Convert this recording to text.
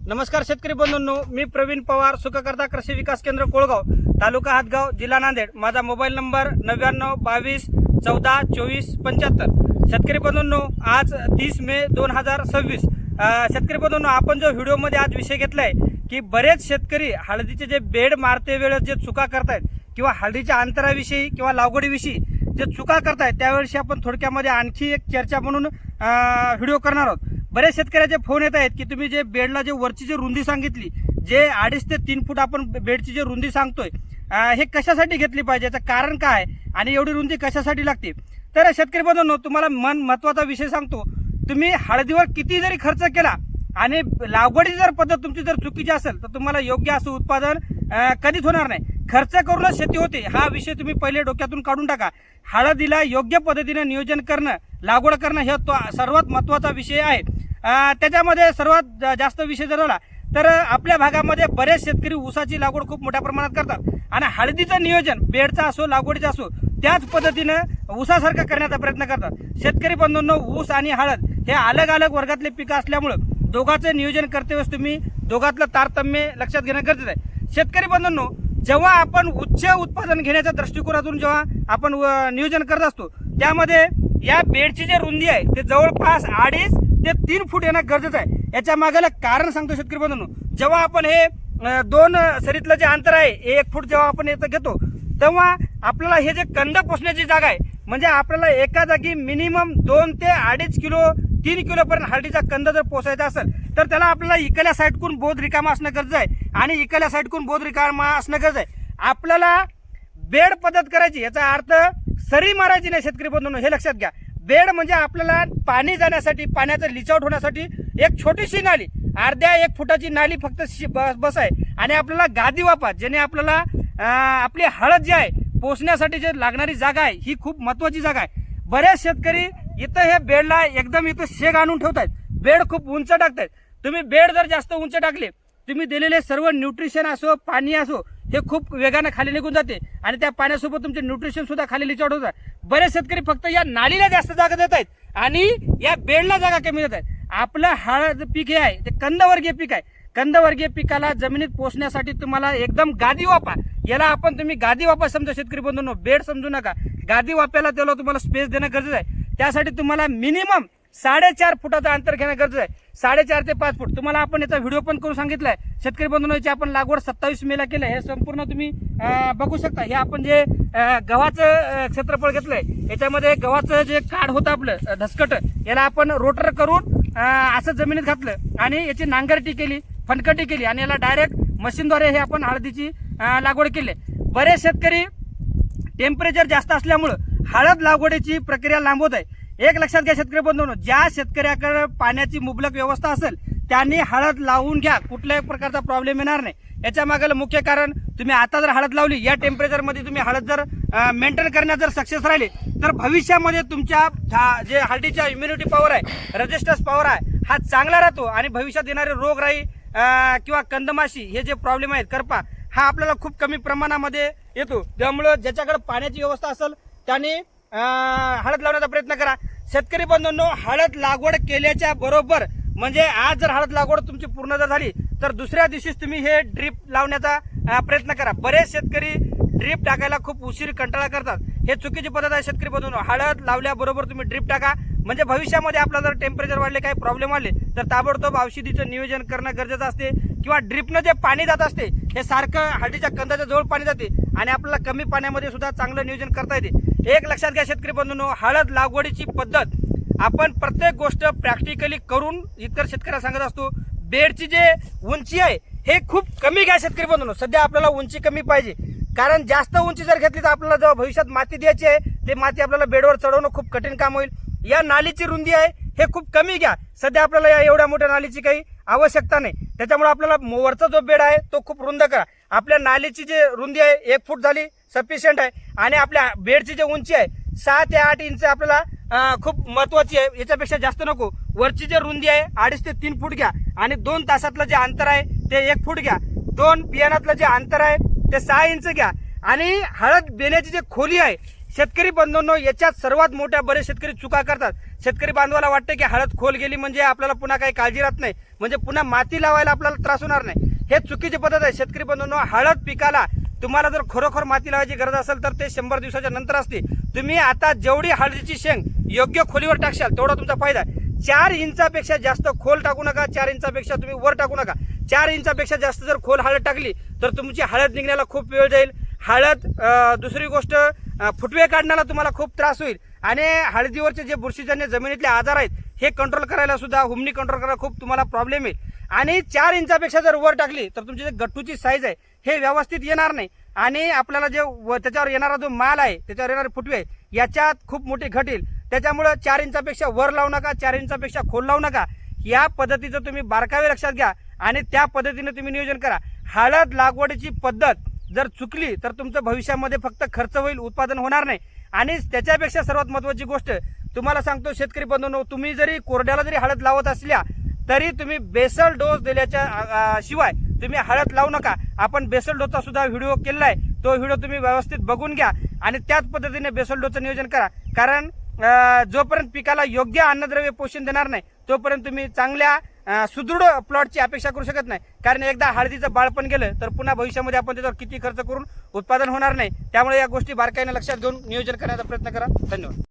नमस्कार शेतकरी बंधूंनो, मी प्रवीण पवार, सुखकर्ता कृषी विकास केंद्र कोळगाव, तालुका हातगाव, जिल्हा नांदेड। माझा मोबाईल नंबर 9922142475। शेतकरी बंधूंनो, आज 30 मे 2026। शेतकरी बंधूंनो, आपण जो व्हिडिओमध्ये आज विषय घेतलाय की बरेच शेतकरी हळदीचे जे बेड मारते वेळेस जे चुका करतायत किंवा हळदीच्या अंतराविषयी किंवा लागवडीविषयी जे चुका करतायत त्यावेळी आपण थोडक्यामध्ये आणखी एक चर्चा म्हणून व्हिडिओ करणार आहोत। बरेच शेतकऱ्याचे फोन येत आहेत की तुम्ही जे बेडला जे वरची जे रुंदी सांगितली, जे 2.5 ते 3 फूट आपण बेडची जे रुंदी सांगतोय, हे कशासाठी घेतली पाहिजे, याचं कारण काय आणि एवढी रुंदी कशासाठी लागते। तर शेतकरी बंधूंनो, तुम्हाला महत्त्वाचा विषय सांगतो, तुम्ही हळदीवर किती जरी खर्च केला आणि लागवडीची जर पद्धत तुमची जर चुकीची असेल तर तुम्हाला योग्य असं उत्पादन कधीच होणार नाही। खर्च करूनच शेती होते हा विषय तुम्ही पहिले डोक्यातून काढून टाका। हळदीला योग्य पद्धतीने नियोजन करणं, लागवड करणं हे सर्वात महत्त्वाचा विषय आहे। त्याच्यामध्ये सर्वात जास्त विषय जर झाला तर आपल्या भागामध्ये बरेच शेतकरी ऊसाची लागवड खूप मोठ्या प्रमाणात करतात आणि हळदीचं नियोजन बेडचा असो लागवडीचा असो त्याच पद्धतीनं ऊसासारखं करण्याचा प्रयत्न करतात। शेतकरी बंधूंनो, ऊस आणि हळद हे अलग अलग वर्गातले पिकं असल्यामुळे दोघांचं नियोजन करते वेळेस तुम्ही दोघातलं तारतम्य लक्षात घेणं गरजेचं आहे। शेतकरी बंधूंनो, जेव्हा आपण उच्च उत्पादन घेण्याच्या दृष्टिकोनातून जेव्हा आपण नियोजन करत असतो त्यामध्ये या बेडची जी रुंदी आहे ते जवळपास 2.5 ते 3 फूट येणं गरजेचं आहे। याच्या मागेला कारण सांगतो शेतकरी बंधूंनो, जेव्हा आपण हे 2 सरीतलं जे अंतर आहे 1 फूट जेव्हा आपण इथं घेतो तेव्हा आपल्याला हे जे कंद पोसण्याची जागा आहे, म्हणजे आपल्याला एका जागी मिनिमम 2 ते 2.5 किलो 3 किलो पर्यंत हळदीचा कंद जर पोसायचा असेल तर त्याला आपल्याला इकल्या साईडकून बोध रिकामा असणं गरजेचं आहे आणि इकल्या साईडकून बोध रिकामा असणं गरजेचं आहे। आपल्याला बेड पद्धत करायची, याचा अर्थ सरी मारायची नाही शेतकरी बंधूंनो, हे लक्षात घ्या। बेड म्हणजे आपल्याला पाणी जाण्यासाठी, पाण्याचं लिचआउट होण्यासाठी एक छोटीशी नाली, अर्ध्या 1 फुटाची नाली फक्त बस आहे आणि आपल्याला गादी वापा, ज्याने आपल्याला आपली हळद जी आहे पोसण्यासाठी जे लागणारी जागा आहे ही खूप महत्त्वाची जागा आहे। बरेच शेतकरी इथं हे बेडला एकदम इथं शेग आणून ठेवतायत, बेड खूप उंच टाकतायत। तुम्ही बेड जर जास्त उंच टाकले, तुम्ही दिलेले सर्व न्यूट्रिशन असो, पाणी असो, हे खूप वेगाने खाली निघून जाते आणि त्या पाण्यासोबत तुमचे न्यूट्रिशन सुद्धा खाली लिचआउट होतात। बरेच शेतकरी फक्त या नालीला जास्त जागा देत आहेत आणि या बेडला जागा कमी देत आहेत। आपलं हळद पीक हे आहे ते कंदवर्गीय पीक आहे। कंदवर्गीय पिकाला जमिनीत पोसण्यासाठी तुम्हाला एकदम गादी वापा, याला आपण तुम्ही गादी वापा समजा शेतकरी बंधूंनो, बेड समजू नका। गादी वाप्याला त्याला तुम्हाला स्पेस देणं गरजेचं आहे। त्यासाठी तुम्हाला मिनिमम 4.5 फुटाचं अंतर घेणं गरजेचं आहे, 4.5 ते 5 फूट। तुम्हाला आपण याचा व्हिडिओ पण करून सांगितलाय शेतकरी बंधूंनो, याची आपण लागवड 27 मेला केलं, हे संपूर्ण तुम्ही बघू शकता। हे आपण जे गव्हाचं क्षेत्रफळ घेतलंय, याच्यामध्ये गव्हाचं जे काढ होतं आपलं धसकट, याला आपण रोटर करून असं जमिनीत घातलं आणि याची नांगरटी केली, फनकटी केली आणि याला डायरेक्ट मशीनद्वारे हे आपण हळदीची लागवड केली। बरेच शेतकरी टेम्परेचर जास्त असल्यामुळं हळद लागवडीची प्रक्रिया लांबवत आहे। एक लक्षात घ्या शेतकरी बंधूंनो, ज्या शेतकऱ्याकडे पाण्याची मुबलक व्यवस्था असेल त्यांनी हळद लावून घ्या, कुठल्याही प्रकारचा प्रॉब्लेम येणार नाही। याच्या मागेलं मुख्य कारण, तुम्ही आता जर हळद लावली, या टेम्परेचरमध्ये तुम्ही हळद जर मेंटेन करण्यात जर सक्सेस राहिले तर भविष्यामध्ये तुमच्या जे हळदीच्या इम्युनिटी पॉवर आहे, रेजिस्टन्स पॉवर आहे, हा चांगला राहतो आणि भविष्यात येणारे रोगराई किंवा कंदमाशी हे जे प्रॉब्लेम आहेत, करपा, हा आपल्याला खूप कमी प्रमाणामध्ये येतो। त्यामुळे ज्याच्याकडे पाण्याची व्यवस्था असेल त्यांनी हळद लावण्याचा प्रयत्न करा। शेतकरी बंधूंनो, हळद लागवड केल्याच्या बरोबर, म्हणजे आज जर हळद लागवड तुमची पूर्ण जर झाली तर दुसऱ्या दिवशीच तुम्ही हे ड्रीप लावण्याचा प्रयत्न करा। बरेच शेतकरी ड्रीप टाकायला खूप उशीर कंटाळा करतात, हे चुकीची पद्धत आहे शेतकरी बंधूंनो। हळद लावल्याबरोबर तुम्ही ड्रीप टाका, म्हणजे भविष्यामध्ये आपला जर टेम्परेचर वाढले, काही प्रॉब्लेम आले तर ताबडतोब औषधीचं नियोजन करणं गरजेचं असते। किंवा ड्रीपनं जे पाणी जात असते हे सारखं हळदीच्या कंदाच्या जवळ पाणी जाते आणि आपल्याला कमी पाण्यामध्ये सुद्धा चांगलं नियोजन करता येते। एक लक्षात घ्या शेतकरी बंधूंनो, हळद लागवडीची पद्धत आपण प्रत्येक गोष्ट प्रॅक्टिकली करून इतर शेतकऱ्यांना सांगत असतो। बेडची जे उंची आहे हे खूप कमी घ्या शेतकरी बंधूंनो, सध्या आपल्याला उंची कमी पाहिजे, कारण जास्त उंची जर घेतली तर आपल्याला जेव्हा भविष्यात माती द्यायची आहे ते माती आपल्याला बेडवर चढवणं खूप कठीण काम होईल। या नालीची रुंदी आहे हे खूप कमी घ्या, सध्या आपल्याला या एवढ्या मोठ्या नालीची काही आवश्यकता नाही। त्याच्यामुळे आपल्याला वरचा जो बेड आहे तो खूप रुंद करा। आपल्या नालीची जी रुंदी आहे 1 फूट झाली सफिशियंट आहे आणि आपल्या बेडची जी उंची आहे 6 ते 8 इंच आपल्याला खूप महत्वाची आहे, याच्यापेक्षा जास्त नको। वरची जी रुंदी आहे 2.5 ते 3 फूट घ्या आणि 2 तासातलं जे अंतर आहे ते 1 फूट घ्या। 2 बियाणातलं जे अंतर आहे ते 6 इंच घ्या आणि हळद बेण्याची जी खोली आहे शेतकरी बंधूंनो, याच्यात सर्वात मोठ्या बरेच शेतकरी चुका करतात शेतकरी बांधवाला वाटतं की हळद खोल गेली म्हणजे आपल्याला पुन्हा काही काळजी राहत नाही, म्हणजे पुन्हा माती लावायला आपल्याला त्रास होणार नाही. हे चुकीची पद्धत आहे. शेतकरी बंधूंनो, हळद पिकाला तुम्हाला जर खरोखर माती लावायची गरज असेल तर ते 100 दिवसाच्या नंतर असते. तुम्ही आता जेवढी हळदीची शेंग योग्य खोलीवर टाकशाल तेवढा तुमचा फायदा आहे. 4 इंचापेक्षा जास्त खोल टाकू नका, 4 इंचापेक्षा तुम्ही वर टाकू नका. 4 इंचापेक्षा जास्त जर खोल हळद टाकली तर तुमची हळद निघण्याला खूप वेळ जाईल. दुसरी गोष्ट, फुटवे काढण्याला तुम्हाला खूप त्रास होईल आणि हळदीवरचे जे बुरशीजन्य जमिनीतले आजार आहेत हे कंट्रोल करायला सुद्धा, हुमणी कंट्रोल करायला खूप तुम्हाला प्रॉब्लेम येईल. आणि 4 इंचापेक्षा जर वर टाकली तर तुमची जे गट्टूची साईज आहे हे व्यवस्थित येणार नाही आणि आपल्याला जे त्याच्यावर येणारा जो माल आहे, त्याच्यावर येणारे फुटवे याच्यात खूप मोठी घट येईल. त्याच्यामुळे 4 इंचापेक्षा वर लावू नका, 4 इंचापेक्षा खोल लावू नका. या पद्धतीचं तुम्ही बारकावे लक्षात घ्या आणि त्या पद्धतीने तुम्ही नियोजन करा. हळद लागवडीची पद्धत जर चुकली तर तुमचं भविष्यामध्ये फक्त खर्च होईल, उत्पादन होणार नाही. आणि त्याच्यापेक्षा सर्वात महत्त्वाची गोष्ट तुम्हाला सांगतो शेतकरी बंधूंनो, तुम्ही जरी कोरड्याला जरी हळद लावत असल्या तरी तुम्ही बेसल डोस दिल्याच्या शिवाय तुम्ही हळद लावू नका. आपण बेसल डोसचा सुद्धा व्हिडिओ केलेला आहे, तो व्हिडिओ तुम्ही व्यवस्थित बघून घ्या आणि त्याच पद्धतीने बेसल डोसचं नियोजन करा. कारण जोपर्यंत पिकाला योग्य अन्नद्रव्य पोषण देणार नाही तोपर्यंत तुम्ही चांगल्या सुदृढ प्लॉटची अपेक्षा करू शकत नाही. कारण एकदा हळदीचं बाळपण गेलं तर पुन्हा भविष्यामध्ये आपण त्याच्यावर किती खर्च करून उत्पादन होणार नाही. त्यामुळे या गोष्टी बारकाईने लक्षात घेऊन नियोजन करण्याचा प्रयत्न करा. धन्यवाद.